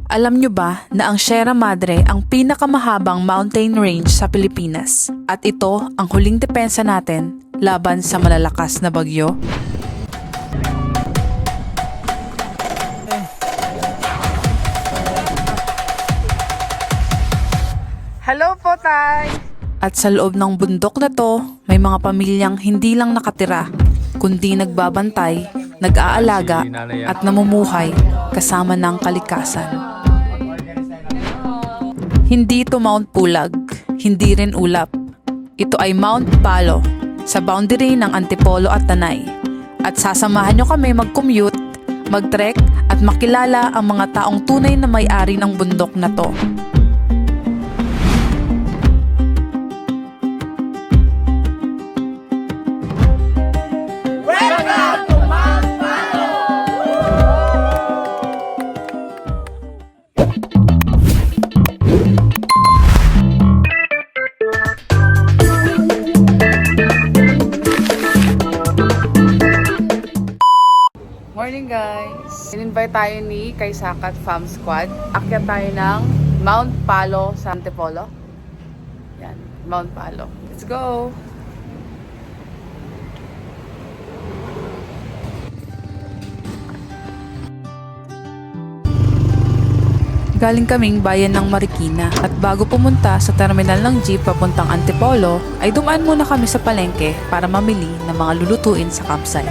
Alam nyo ba na ang Sierra Madre ang pinakamahabang mountain range sa Pilipinas? At ito ang huling depensa natin laban sa malalakas na bagyo? Hello po, Tay! At sa loob ng bundok na to, may mga pamilyang hindi lang nakatira, kundi nagbabantay, nag-aalaga at namumuhay kasama ng kalikasan. Hindi ito Mount Pulag, hindi rin Ulap. Ito ay Mount Palo, sa boundary ng Antipolo at Tanay. At sasamahan nyo kami mag-commute, mag-trek at makilala ang mga taong tunay na may-ari ng bundok na to. Morning guys! In-invite tayo ni Kaysakat Fam Squad. Akyat tayo ng Mount Palo sa Antipolo. Yan, Mount Palo. Let's go! Galing kaming bayan ng Marikina at bago pumunta sa terminal ng jeep papuntang Antipolo ay dumaan muna kami sa palengke para mamili ng mga lulutuin sa campsite.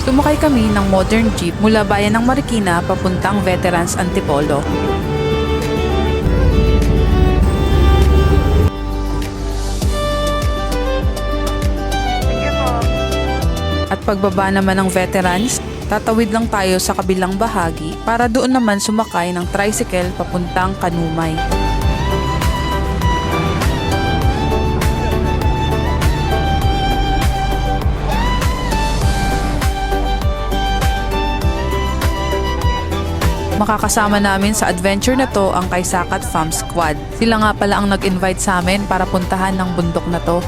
Sumakay kami ng modern jeep mula bayan ng Marikina papuntang Veterans Antipolo. At pagbaba naman ng Veterans, tatawid lang tayo sa kabilang bahagi para doon naman sumakay ng tricycle papuntang Kanumay. Makakasama namin sa adventure na to ang Kaysakat Fam Squad. Sila nga pala ang nag-invite sa amin para puntahan ng bundok na to.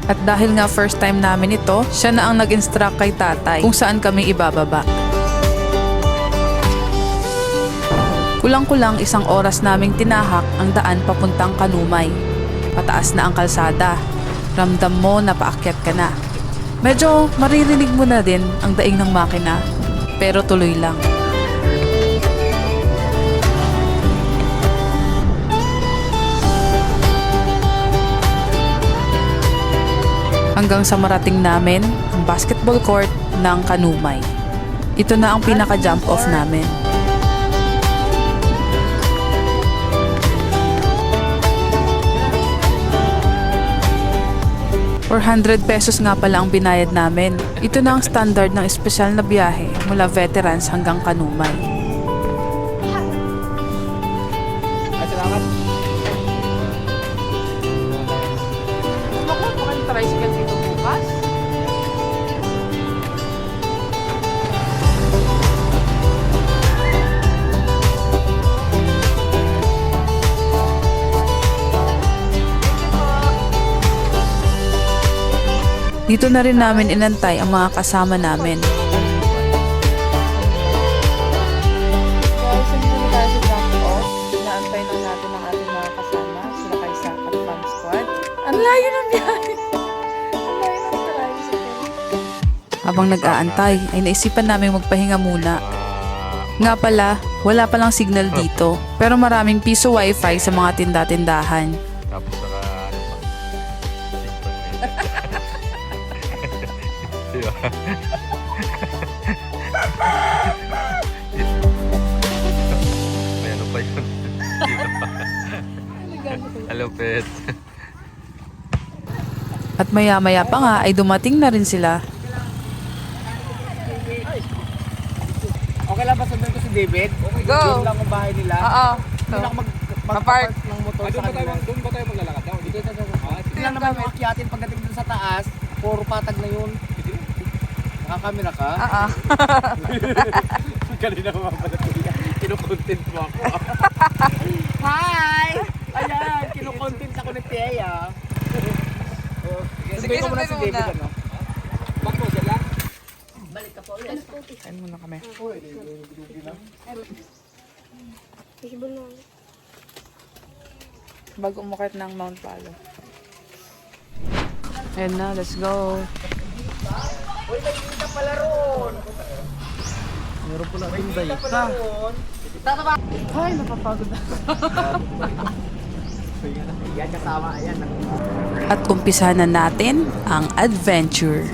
At dahil nga first time namin ito, siya na ang nag-instruct kay tatay kung saan kami ibababa. Kulang-kulang 1 oras naming tinahak ang daan papuntang Kanumay. Pataas na ang kalsada. Ramdam mo na paakyat ka na. Medyo maririnig mo na din ang daing ng makina, pero tuloy lang. Hanggang sa marating namin ang basketball court ng Kanumay. Ito na ang pinaka-jump off namin. ₱400 nga pala ang binayad namin. Ito na ang standard ng espesyal na biyahe mula Veterans hanggang Kanumay. Salamat. Bakit mo kayo tricycle dito bukas? Dito na rin namin inantay ang mga kasama namin. Guys, hindi na tayo sa drop off. Inaantay na natin ang ating mga kasama, sila Kaysakat Fam Squad. Ang layo ng biyahe! Ang layo ng tricycle. Habang nag-aantay, ay naisipan namin magpahinga muna. Nga pala, wala palang signal dito, pero maraming piso wifi sa mga tinda-tindahan. Tapos saka may ano pa yun? Hello, pet. At maya-maya pa nga ay dumating na rin sila. Okay lang ba sundan ko si David? Go! Doon lang ang bahay nila. Oo. Doon ako mag-park ng motor sa kanila. Doon ba tayo maglalakad daw? Dito tayo maglalakad. Hindi lang naman yung akyatin pagdating dun sa taas. Puro patag na yun. Nakakamera ka? Oo. Kanina ko mapapatuloy. Kinukontent mo ako. Hi! Sige, mo na si David, ano? Kain muna kami. Bago umakit ng Mount Palo. Ayan na, let's go. Uy, may kita pala ron! Meron pala rin dayta. Ay, napapagod na. Yan kasama, ayan. At umpisa na natin ang adventure.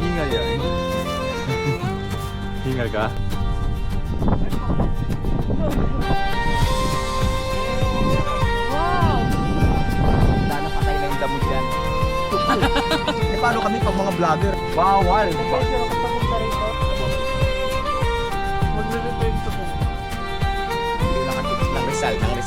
Hingal yan. Hingal ka? Lalo patay na yung damo dyan. Eh, paano kami pag mga vlogger? Bawal! Ng Rizal na lang.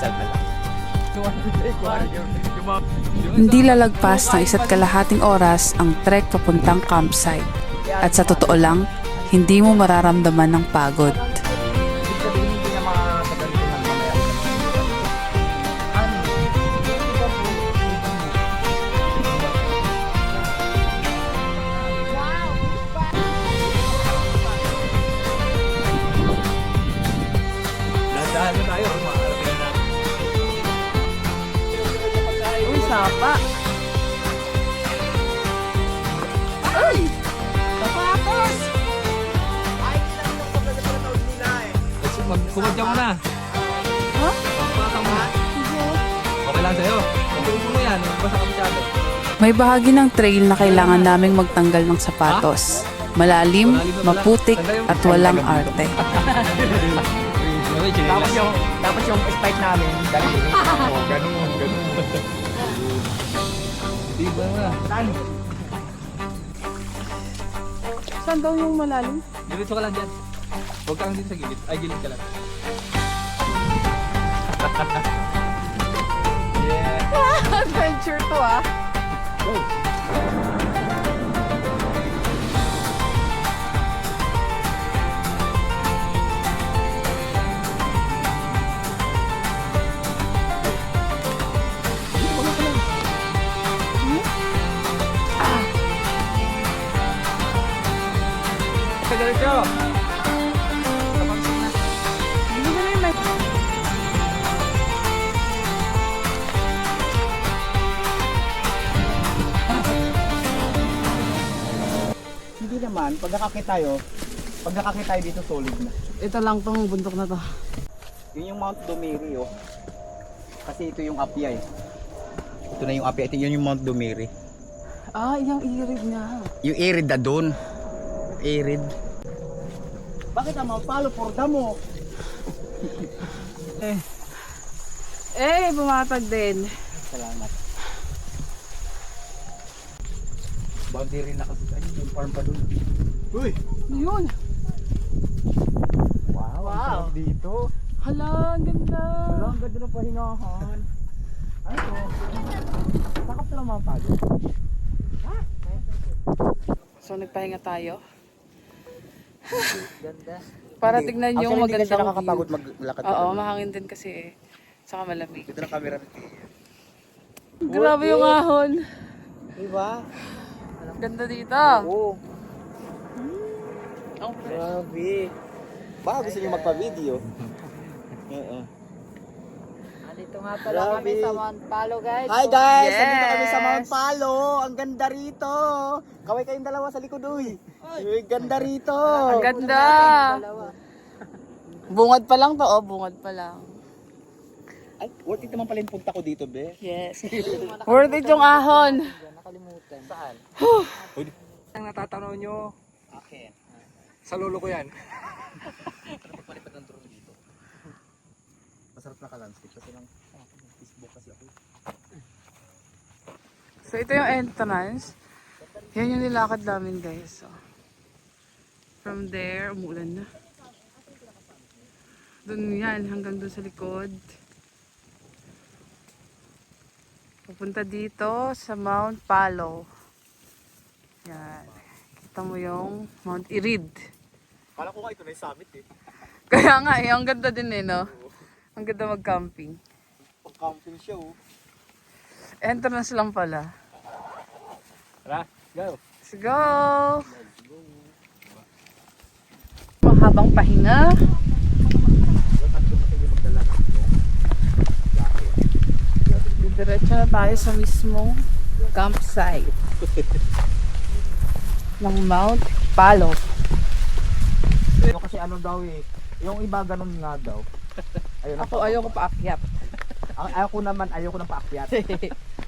Hindi lalagpas ng isa't kalahating oras ang trek papuntang campsite. At sa totoo lang, hindi mo mararamdaman ng pagod. Ibig sabihin, hindi na makakagalitan mamaya. Ano? Nandaan na tayo. Maarating na. Uy, sapa! Ay! Sapatos! Kumadya mo na. Ha? Patang mo. Okay lang sa'yo. Okay mo yan. Basta kami tsado. May bahagi ng trail na kailangan naming magtanggal ng sapatos. Malalim, maputik, at walang arte. Tapos yung spike namin, ganun. Oh, ganun. Diba na. Saan? Saan daw yung malalim? Diretso ka lang dyan. Huwag kang dito sa gilid. Ay, gilid ka lang. Yeah. Adventure to ah. Diretso. Hindi ko na yung mic. Hindi naman, pag nakakit tayo dito solid na. Ito lang tong bundok na to. Yun yung Mount Dumiri, oh. Kasi ito yung Apia eh. Ito na yung Apia, ito yun yung Mount Dumiri. Ah, yung irid niya. Yung Irid na doon. Irid. Bakit ang Mount Palo for damo? Bumatag din. Salamat. Boundary na kasi. Ay, yung farm pa doon. Uy! Yun. Wow, ang sarap dito. Hala, ang ganda. Wala, ang ganda ng pahingahan. Ano to? Sakap na lang mga palo. So, nagpahinga tayo. Ganda. Para tignan yung Actually, hindi kasi magandang nakakapagod view. maglakad. Oo, mahangin din kasi eh. Saka malamig. Dito na camera. Grabe yung ahon. Diba? Ganda dito. Oo. Ang fresh. Grabe. Baka gusto niyo magpa-video. Oo. Dito nga pala kami sa Mount Palo, guys. Hi guys! Yes! Nandito kami sa Mount Palo. Ang ganda rito. Kaway kayong dalawa sa likod, uy. Uy, ganda rito. Ang ganda. Bungad pa lang to, oh. Bungad pa lang. Ay, worth it naman pala yung punta ko dito, be. Yes. Worth it yung ahon. Nakalimutan. Saan? Ang natatanaw nyo, Akin. sa lolo ko yan. Pero magpalipad ng drone dito. Masarap na ka-landscape kasi lang Facebook kasi ako. So, ito yung entrance. Yan yung nilakad namin, guys. So, from there, umuulan na. Doon yan, hanggang doon sa likod. Pupunta dito sa Mount Palo. Yan. Kita mo yung Mount Irid. Kala ko nga ito na yung summit eh. Kaya nga eh, ang ganda din eh, no? Ang ganda mag-camping. Pang-camping siya oh. Entrance lang pala. Tara, go. Let's go! Mahabang pahinga. Diretso na tayo sa mismong campsite ng Mount Palo. Yung kasi ano daw eh. Yung iba ganun nga daw. Ayun, Ako ayoko paakyat. Ayoko naman, ayoko nang paakyat.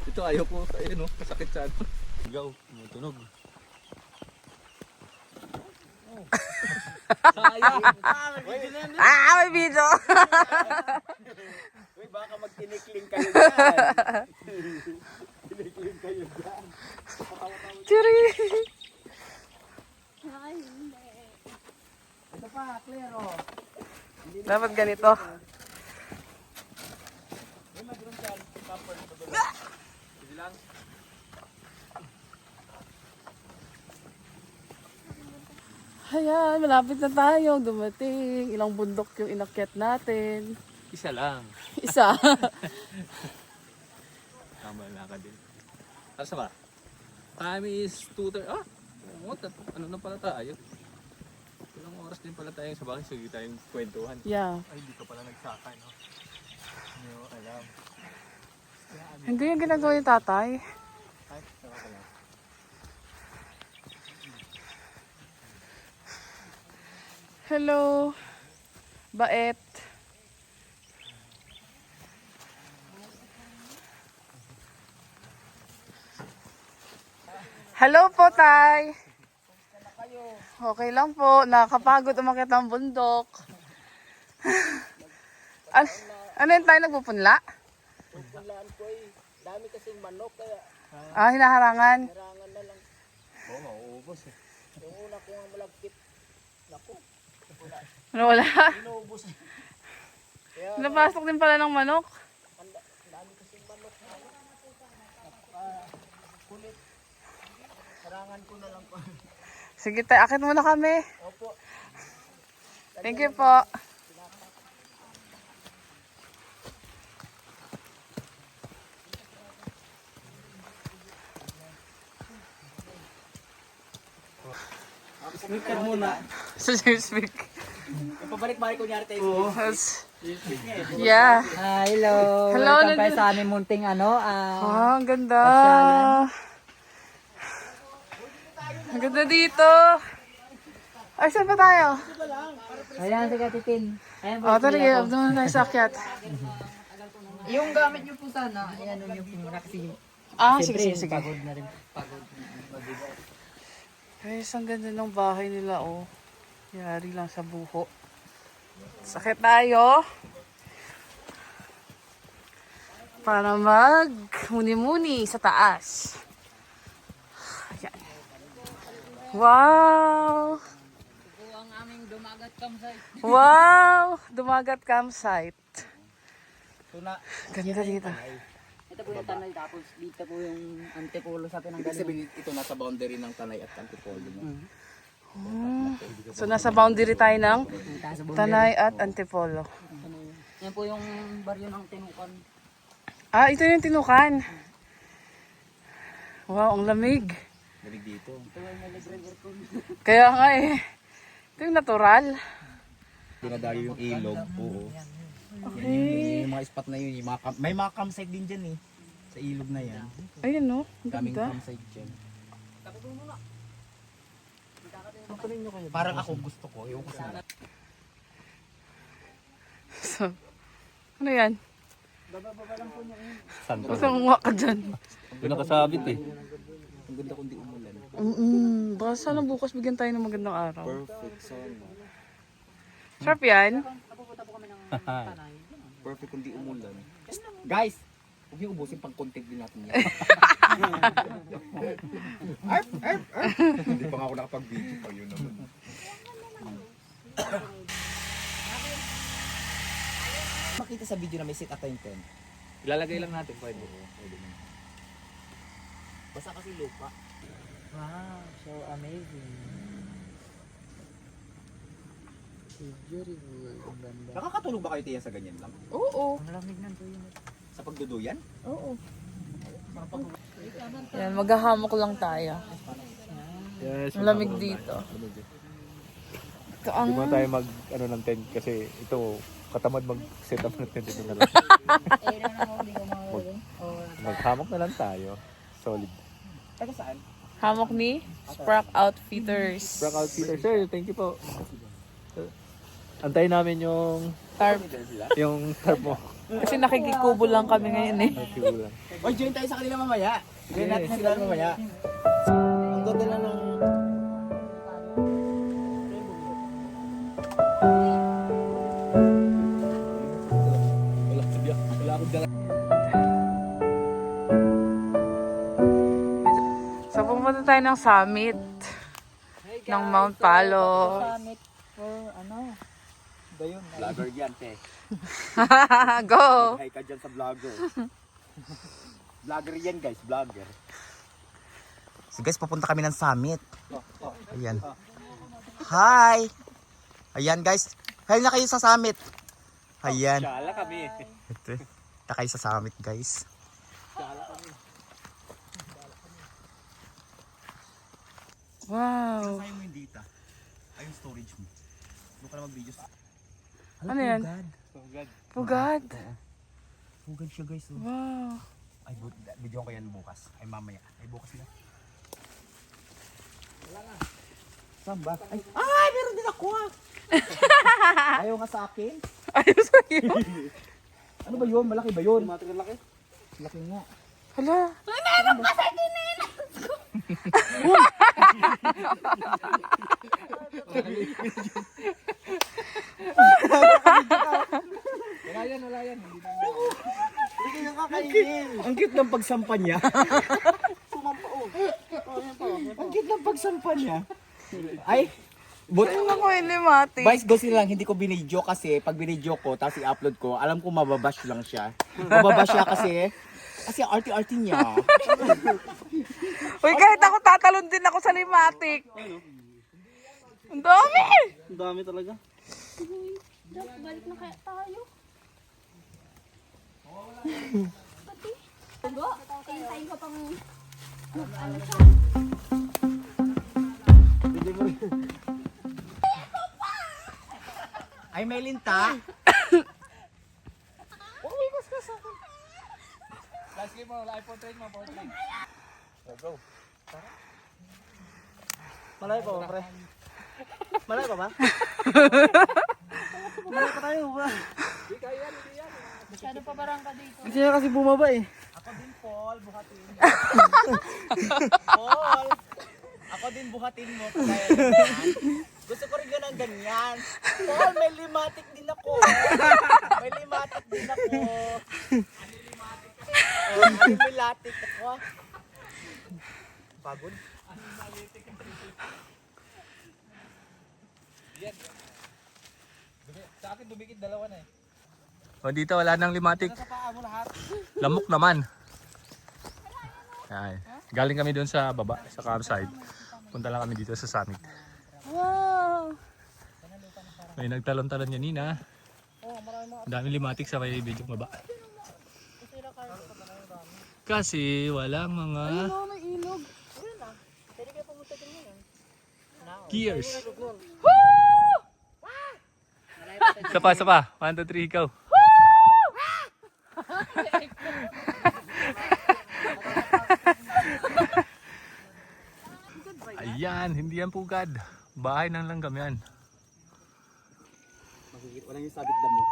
Ito ayaw ko. Ayun oh, masakit sa ano. Go, tumutunog. Sayang. Ah, may video! Uy, baka magtinikling kayo dyan. Tinikling kayo dyan. Chiri! Ito pa, clear oh. Dapat ganito. Sige lang. Ayan, malapit na tayo. Dumating. Ilang bundok yung inakyat natin. Isa lang. Isa. Tama lang ka din. Asa ba? Time is 2:30. Ah! What? Ano na pala tayo? Ilang oras din pala tayo sa bakit. Sige tayong kwentuhan. Yeah. Ay, di ka pala nagsakay, no? Hindi mo alam. Hindi yung ginagawa yung tatay. Ay, saka ka lang. Hello. Baet. Hello po, tay. Okay lang po. Nakakapagod umakyat ng bundok. Ano yun tayo nagpupunla? Pupunlaan ko eh. Dami kasing manok kaya Ah, hinaharangan. harangan na lang. Oo, mauubos eh. Yung una ko nga malagkit. Naku, Ano wala? inuubos eh. Kaya Napasok din pala ng manok. dami kasing manok. Kulit. Harangan ko na lang po. Sige tayo, akit muna kami. Opo. Thank you po. Speaker muna. So, speak. Pabalik-balik ko nyari tayo. Yeah. Hello. Hello, Welcome nandun- kayo sa aming munting ano. Ah, ang ganda. Ang ganda dito. Ay, saan pa tayo? Ayan, sige titin. Ayan po. Oh, tara, doon tayo sa akyat. Yung gamit niyo po sana. Ayan, yung po muna kasi. Ah, sige, sige, sige. Pagod na rin. Pagod. Guys, ang ganda ng bahay nila, oh. Yari lang sa buho. Sakit tayo. Para mag-muni-muni sa taas. Ayan. Wow! Ito ang aming dumagat campsite. Wow! Dumagat campsite. Tuna. Ganda dito. Ito po yung tanay tapos dito po yung antipolo sa Ibig pinanggalingan. sabihin ito nasa boundary ng Tanay at Antipolo. No? So, nasa boundary tayo ng Taas sa Tanay at Antipolo. Yan po yung baryo ng Tinukan. Ah, ito yung Tinukan. Wow, ang lamig. Galing dito. Ito ay may libre aircon. Kaya nga eh. Ito yung natural. Dinadayo yung ilog. Oo. Okay. Yung mga spot na yun. Yung mga may mga campsite din dyan eh. Sa ilog na yan. Ayun no, ang Daming ganda. campsite dyan. Parang ako gusto ko. Yung ko sana. So, ano yan? Saan Basta umuha ka dyan. Doon nakasabit eh. Ang ganda kundi umulan. Baka sana bukas bigyan tayo ng magandang araw. Perfect sana. Sharp yan. Perfect kundi umulan. Guys! Huwag niyo ubusin pang content din natin yan. Hindi pa nga ako nakapag-video pa yun naman. Makita sa video na may set attain tent. Ilalagay lang natin pwede. Basta kasi lupa. Wow, so amazing. So beautiful. Ang ganda. Nakakatulog ba kayo tiya sa ganyan lang? Oo. Ang lamig ng tuyo nito. Sa pagduduyan? Oo. Yan, maghahamok lang tayo. Yes, Ang lamig dito. Ito ang... Hindi mo tayo mag ano ng tent kasi ito katamad mag-set up ng tent dito na lang. Eh, lang ako, hindi ko makakawin. Maghamok na lang tayo. Solid. Taga saan? Hamok ni Sprock Outfitters. Frank Outfitter, sir, thank you po. Antayin namin yung Tarp. tarp mo. Kasi nakikikubo lang kami ngayon eh. Siguro lang. Oy, join tayo sa kanila mamaya. Join natin sila mamaya. Ang ganda na ng... Wala akong dala. So pumunta tayo ng summit ng Mount Palo. Summit for ano? Dayon. Vlogger yan, te. Go! Hi ka dyan sa vlogger. Vlogger yan, guys. Vlogger. So guys, papunta kami ng summit. Ayan. Hi! Ayan, guys. Hi na kayo sa summit. Ayan. Shala kami. Ito. Na kayo sa summit, guys. Wow! Sa'yo mo yung data. Ay, yung storage mo. Doon ka na mag-videos. Ano yan? Pugad. Pugad siya, guys. Oh. Wow! Ay, video ko yan bukas. Ay, mamaya. Ay, bukas na. Wala na. Saan ba? Ay, meron din ako ah! Ayaw nga sa akin. Ayos sa'yo. Ano ba yun? Malaki ba yun? Malaki laki. Laki nga. Hala. Wala yan. Hindi nga kakainin. Ang cute ng pagsampa niya. Sumampa oh. Ang cute ng pagsampa niya. Ay, Ano ako inimati? Vice go sila lang, hindi ko binidyo kasi pag binidyo ko, tapos i-upload ko, alam ko mababash lang siya. Mababash siya kasi arty-arty niya. Uy, kahit ako tatalon din ako sa limatic. Ang dami! Ang dami talaga. Balik na kaya tayo. Tago, hintayin ko pang ano siya. Ay, may linta. Last game mo, iPhone 3 mo, portrait. Go. Malay pa ba, pre? Malay pa ba? Malay pa tayo ba? Masyado pa barangka dito. Hindi siya kasi bumaba eh. Ako din, Paul. Buhatin. Paul! Ako din buhatin mo. Kaya ganyan. Gusto ko rin ganyan. Paul, may limatic din ako. May limatic din ako. Oh, may latik ako. Pagod? Sa akin dumikit dalawa na eh. O dito wala nang limatic. Lamok naman. Ay, galing kami doon sa baba, sa campsite. Punta lang kami dito sa summit. Wow! May nagtalon-talon yan Nina. Ang daming limatic sa may video baba. Kasi walang mga gears. Isa pa. 1, 2, 3, ikaw. Ayan, hindi yan pugad. Bahay ng langgam yan. Walang yung sabit damo.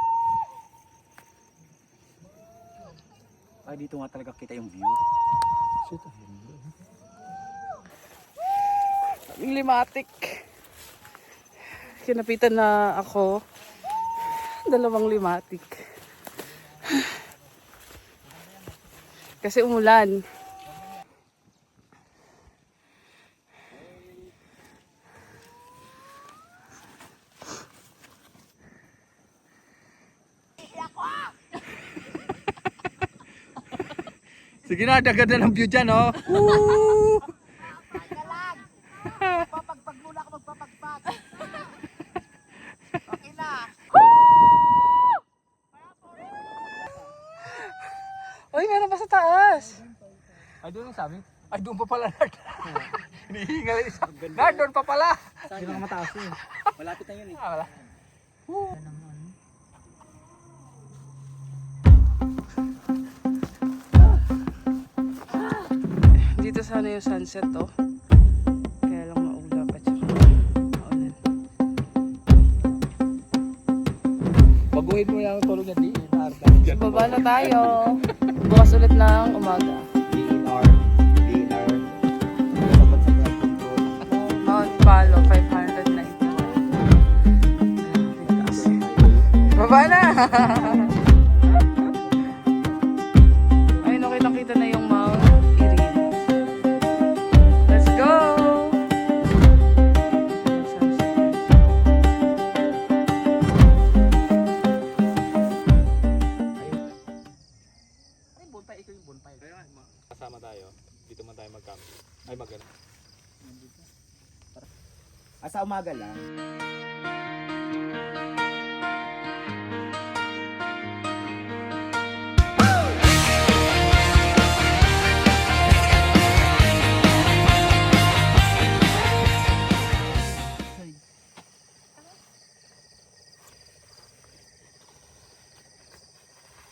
Ay, dito nga talaga kita yung view. Yung limatic. Kinapitan na ako. 2 limatic. Kasi umulan. Sige na, dagdag na ng view dyan, oh. Woo! Uy, meron pa sa taas. Ay, doon ang sabi. Ay, doon pa pala, Nard. Hinihingal yung isa. Nard, doon pa pala. Hindi lang mataas eh. Malapit na yun eh. Ah, wala. Dito sana yung sunset, oh. Kaya lang maulap at saka maulan. Baguhin mo yung tulog niya, di. So, baba na tayo. Bukas ulit ng umaga. DNR. DNR. Dapat sa blood control. Mount Palo, 591. Baba na! Ayun, nakita-kita na yung Mount Erie. Let's go! Kasama tayo. Dito man tayo mag-camp. Ay, mag-ano. Sa umaga lang.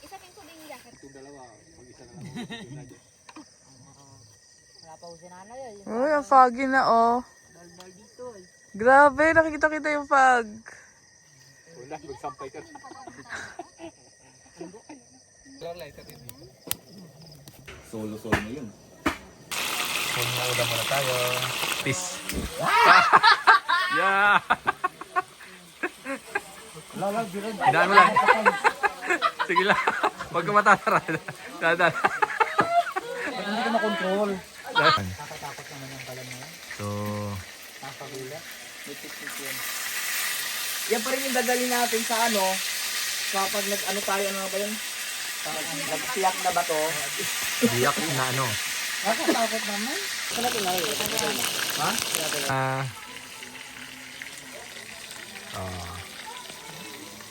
Isapin ko din yung jacket. Itong dalawa, mag-isa na lang. Wala pa ko si nanay eh. Uy, ang foggy na, oh. Balbal dito eh. Grabe, nakikita-kita yung fog. Wala, magsampay ka. Lighter din dito. Solo-solo na yun. Kung maulam muna tayo. Peace. Yeah! Hinaan mo lang. Sige lang. Huwag ka matatara. Dadaan. Hindi ko na-control. So, Yan pa rin yung dadalhin natin sa ano. Kapag nag-ano tayo, ano ba yun? Nag-siyak na ba to? biyak na ano. Nakatakot naman.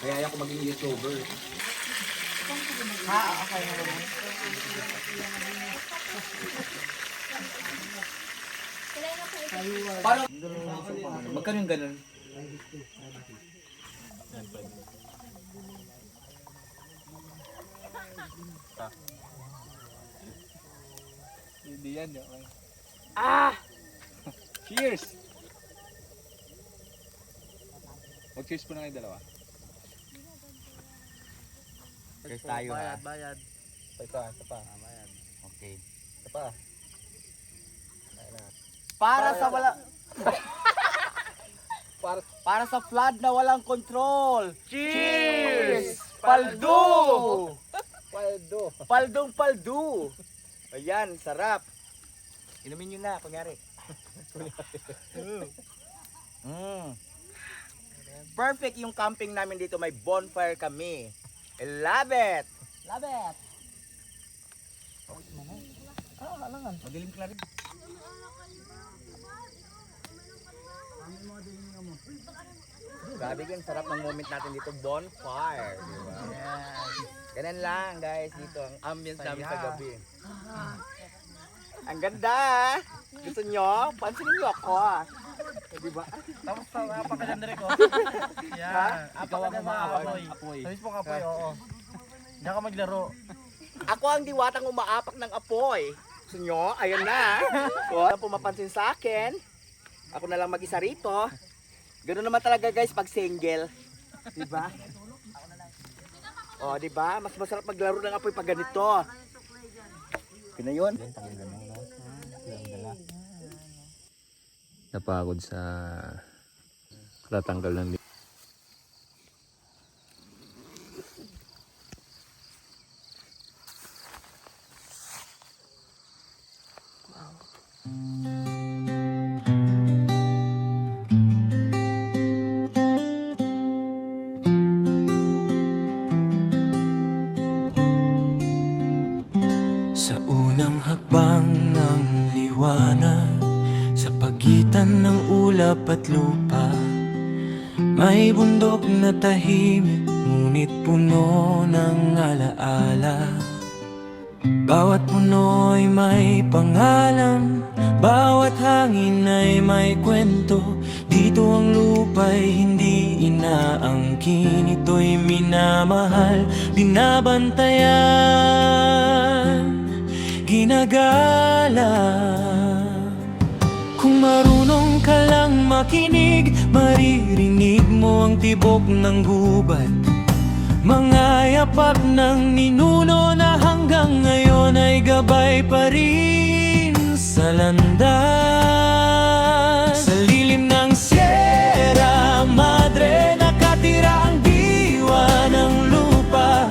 Kaya yan ko maging YouTuber. Okay na naman. Paano? Magkano yung ganun? Hindi yan. Okay. Cheers! Mag-cheers po na kayo dalawa. Cheers tayo ha. Bayad. Isa pa. Okay. Isa pa. Para sa wala... Para sa flood na walang control. Cheers! Paldo! Paldo. Paldong paldo. Ayan, sarap. Inumin nyo na, kunyari. Perfect yung camping namin dito. May bonfire kami. I love it! Love it. Madilim ka na rin. Grabe yan, sarap ng moment natin dito. Bonfire. Diba? Ganun lang guys, dito ang ambience namin sa gabi. Ang ganda! Gusto nyo? Pansinin nyo ako ah. Diba? Tapos napakaganda rin ko. Ha? Ikaw ang Apoy. Sabi po kapoy, oo. Diyan ka maglaro. Ako ang diwatang umaapak ng apoy. Gusto nyo? Ayun na. Kung pumapansin sa akin, ako na lang mag-isa rito. Ganoon naman talaga guys pag single. Diba? O, diba? Mas masarap maglaro ng apoy pag ganito. Yun na yun. Napagod sa tatanggal ng Sa unang hakbang ng liwanag, sa pagitan ng ulap at lupa, may bundok na tahimik, ngunit puno ng alaala. Bawat puno'y may pangalan, bawat hangin ay may kwento. Dito ang lupa'y hindi inaangkin, ito'y minamahal, binabantayan, ginagala. Kung marunong ka lang makinig, maririnig mo ang tibok ng gubat, mga yapak ng ninuno na hanggang ngayon ay gabay pa rin sa landas. Sa lilim ng Sierra Madre nakatira ang diwa ng lupa,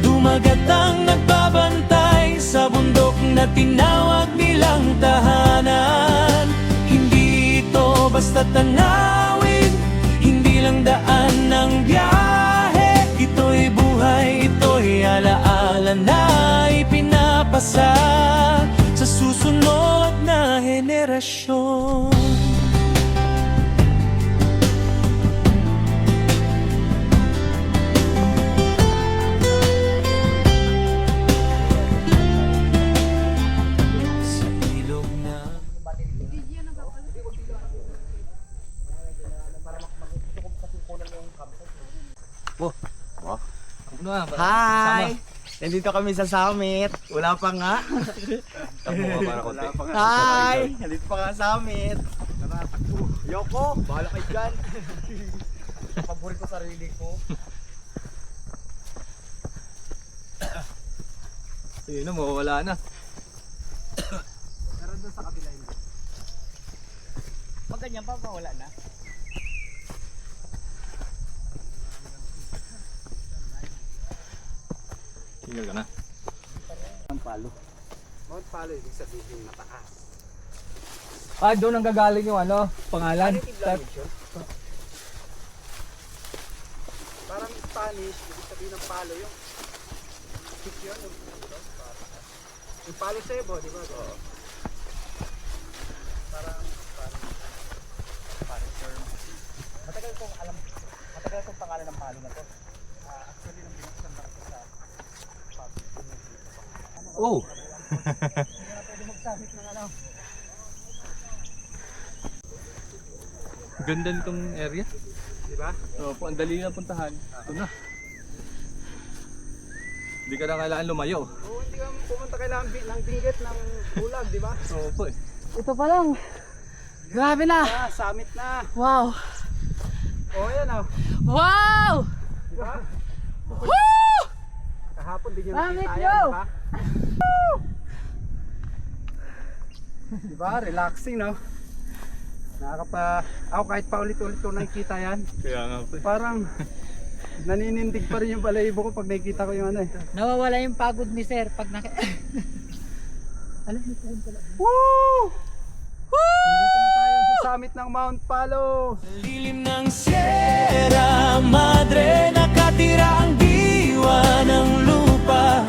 dumagat ang nagbabantay sa bundok na tinawag nilang tahanan. Hindi ito basta tanawin, hindi lang daan ng biyahe. Ito'y buhay, ito'y alaala na ipinapasa sa susunod na henerasyon. Sa ilog na Ano nga, Hi! Nandito kami sa summit. Wala pa nga. Wala pa nga. Hi! Nandito pa nga sa summit. Yoko, bahala kayo dyan. Paborit ko sarili ko. Sige na, mawawala na. Pero doon sa kabila yun. Pag ganyan pa, wala na. Tinggal ka na. Mount Palo. Mount Palo, ibig sabihin mataas. Ah, doon ang gagaling yung ano, pangalan. Parang Spanish, ibig sabihin ng palo yung stick yun. Yung palo sebo, di ba? Oo. Parang term. Matagal kong pangalan ng palo na to. Actually, nung binuksan lang ito sa Oh! pwede mag-summit ng ano. Ganda nitong area. Di ba? So, ang dali na puntahan. Ito na. Hindi ka na kailangan lumayo. Oo, hindi ka pumunta kailangan ng binggit ng bulag, di ba? So, po eh. Ito pa lang. Grabe na. Summit na. Wow. Oo, yan oh. Wow! Di ba? Woo! Kahapon din yung Summit nakita nyo! yan, di ba? Di ba? Relaxing, no? Ako kahit pa ulit-ulit ko nakikita yan. Kaya nga po eh. Parang naninindig pa rin yung balahibo ko pag nakikita ko yung ano eh. Nawawala yung pagod ni sir pag Alam mo po pala. Woo! Nandito na tayo sa summit ng Mount Palo. Sa lilim ng Sierra Madre nakatira ang diwa ng lupa,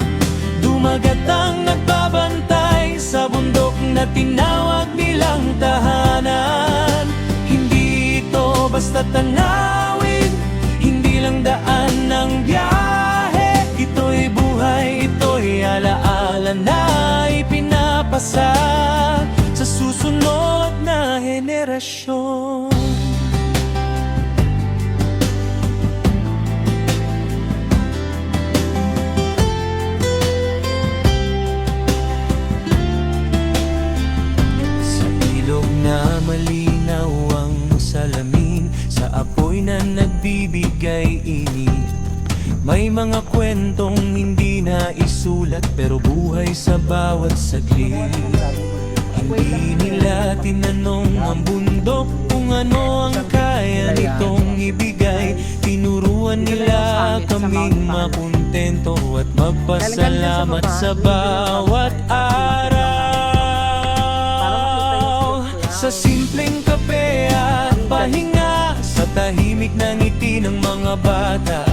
dumagat ang nagbabantay sa bundok na tinawag nilang tahanan. Hindi ito basta tanawin, hindi lang daan ng biyahe. Ito'y buhay, ito'y alaala na ipinapasa sa susunod na henerasyon. Sa ilog na malinaw ang salamin, sa apoy na nagbibigay init, may mga kwentong hindi na isulat pero buhay sa bawat saglit. Hindi nila tinanong ang bundok kung ano ang kaya nitong ibigay. Tinuruan nila kaming makontento at magpasalamat sa bawat araw. Sa simpleng kape at pahinga, sa tahimik na ngiti ng mga bata,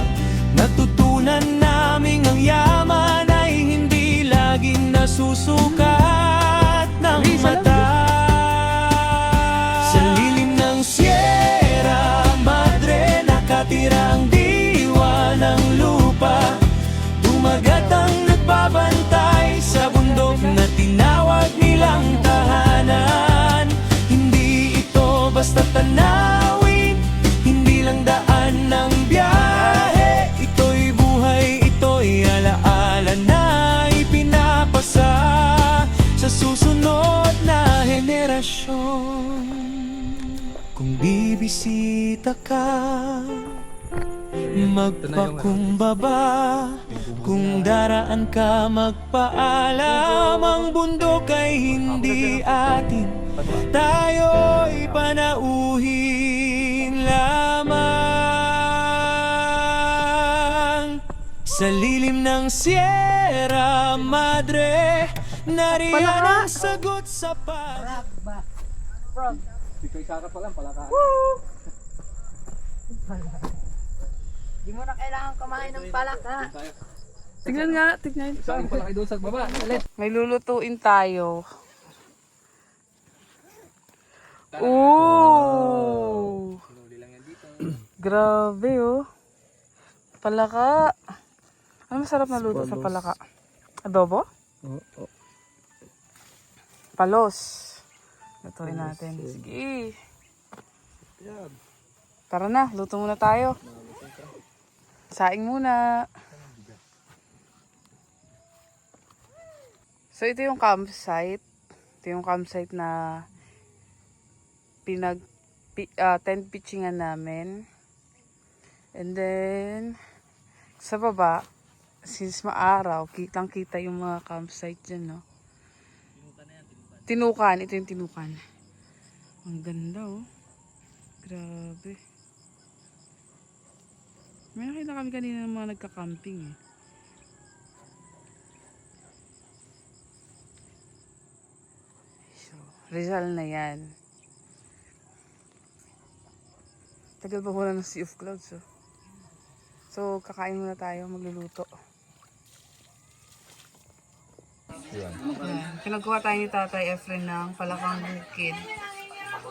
natutunan naming ang yaman ay hindi laging nasusukat ng mata. Sa lilim ng Sierra Madre nakatira ang diwa ng lupa, dumagat ang nagbabantay sa destinasyon. Kung bibisita ka, magpakumbaba. Kung daraan ka, magpaalam. Ang bundok ay hindi atin, tayo'y panauhin lamang. Sa lilim ng Sierra Madre, nariyan ang sagot sa pag... Di mo na kailangan kumain ng palak, ha? Tignan nga, tignan. Saan pala kayo doon sa baba? May lulutuin tayo. Ooh! Grabe oh. Palaka. Ano masarap na luto sa palaka? Adobo? Oo. Palos. Lutuin natin. Sige. Tara na, luto muna tayo. Saing muna. So ito yung campsite. Ito yung campsite na tent pitchingan namin. And then sa baba, since maaraw, kitang-kita yung mga campsite dyan, no? Tinukan. Ito yung tinukan. Ang ganda, oh. Grabe. May nakita kami kanina ng mga nagka-camping, eh. So, Rizal na yan. Tagal pa muna ng Sea of Clouds, oh. So, kakain muna tayo, magluluto. Yan. Pinagkuha tayo ni Tatay Efren ng palakang bukid.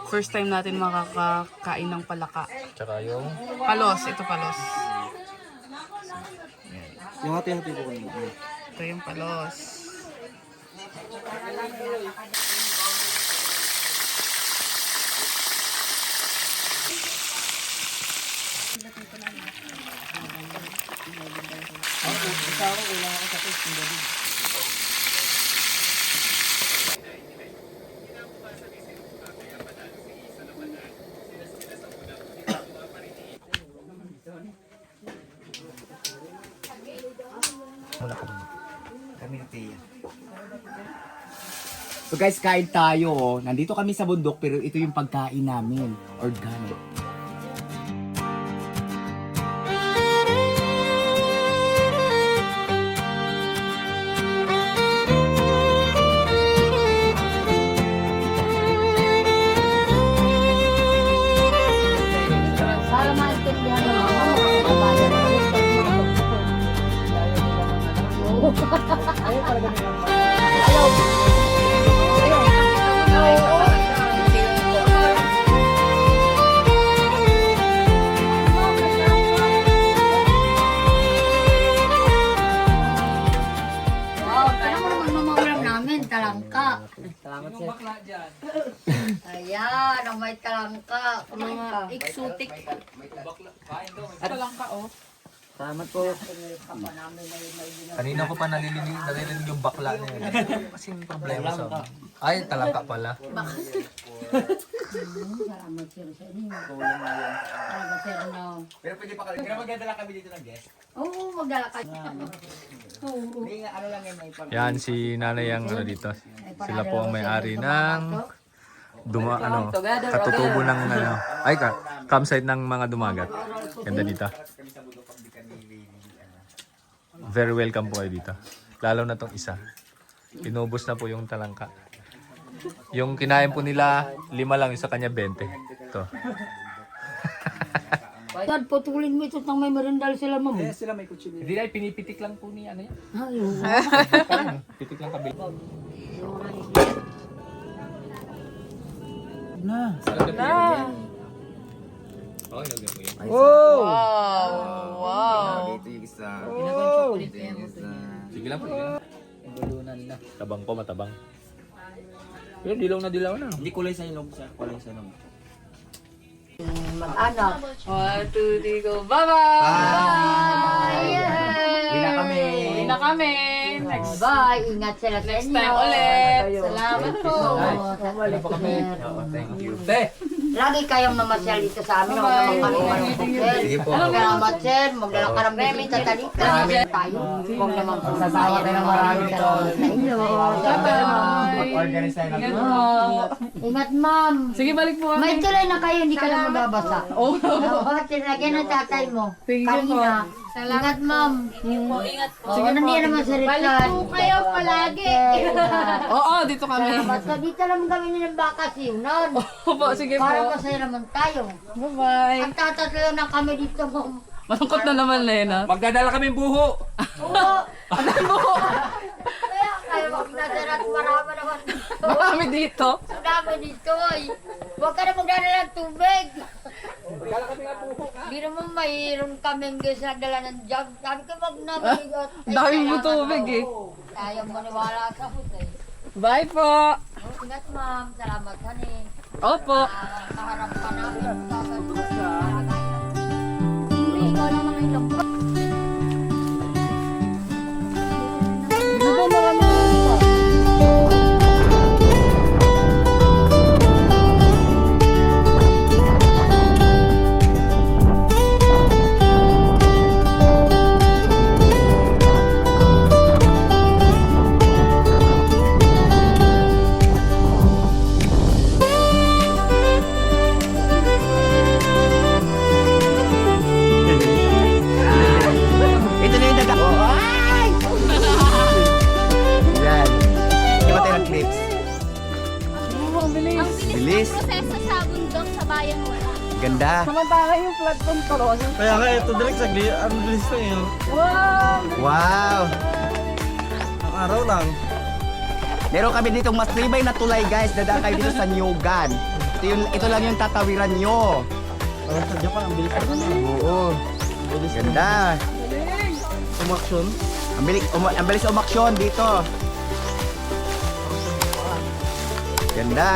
First time natin makakakain ng palaka. Tsaka yung... Palos, ito palos. Yung hati-hati ko kanina. Ito yung palos. So guys, kain tayo. Oh. Nandito kami sa bundok pero ito yung pagkain namin. Organic. Para maintindihan ng mga kabayan. Talangka. Salamat sir. Ayan, ang may talangka. Mga exotic. Talangka, oh. Salamat po. Kanina ko pa nalilinig yung bakla niya. Kasi yung problema sa... Ay, talangka pala. Salamat sir sa inyo. Salamat sir, ano. Pero pwede pa kami. Pero magdadala kami dito ng guest. Oo, magdala ka. Oo. Hindi nga, ano lang yan. May Yan, si nanay ang ano dito. Sila po ang may-ari ng katutubo ng campsite ng mga dumagat. Ganda dito. Very welcome po kayo dito. Lalo na tong isa. Inubos na po yung talangka. Yung kinain po nila, 5 lang, yung sa kanya 20. Ito. Dad, putulin mo ito nang may merendal sila, ma'am. sila may kutsilyo. Hindi ay pinipitik lang po ni ano yan. Ayun. Pitik lang kabil. Na. Okay, lagyan mo yan. Oh! Wow! Wow! Dito yung isa. Chocolate kaya mo ito. Sige lang po, sige lang. Bulunan na. Tabang po, matabang. Pero dilaw na. Hindi kulay sa inog siya. Kulay sa inog. Mag-anak. 1, 2, 3, go! Bye-bye! Uwi na kami. Uwi na kami! Bye. Ingat sila sa inyo. Next time ulit. Salamat po. Balik pa kami. Thank you. Te! Lagi kayong mamasyal dito sa amin. Huwag naman kami malungkot. Sige po. Salamat, sir. Magdala ka ng bisita talika. Tayo. Huwag naman po. Sasawa tayo ng marami ito. Sa inyo. Mag-organize tayo ng Ingat, ma'am. Sige, balik po May kami. tuloy na kayo, hindi ka lang magbabasa. Oo. Oo, tinagyan ng tatay mo. Thank you po. Kanina. Ingat, ma'am. Ingat po. Sige, nandiyan naman sa Balik return. po kayo palagi. Oo, dito kami. Salamat ka. Dito lang kami ng bakasyonan. Opo, sige po. Para masaya naman tayo. Bye-bye. Ang tatatlo na kami dito, ma'am. Malungkot na naman, Lena. Magdadala kami buho! Oo. Kaya kayo magdadala at marami naman dito. Marami dito. Ang dami dito ay. Huwag ka na magdadala ng tubig. Hindi naman mayroon kaming guys nagdala ng jug. Sabi ko magnabigot. Dami mo tubig eh. Ayaw maniwala sa hutay. Bye po. Ingat, ma'am. Salamat, honey. Opo. Kaharap ka namin. Hindi, ikaw lang naman yung lambot. Ito na yung daga. Ay! Yan. Iba tayo ng clips. Ang bilis. Ang bilis Bilis. ng proseso sa bundok sa bayan wala. Ganda. Samantala yung flat control. Kaya nga ito direct sa ang bilis na yun. Wow! Wow! Ang araw lang. Meron kami ditong matibay na tulay guys. Dadaan kayo dito sa Nyogan. Ito lang yung tatawiran nyo. Parang sa Japan, ang bilis na Oo. Ganda. umaksyon. Ang bilis umaksyon dito. Ganda.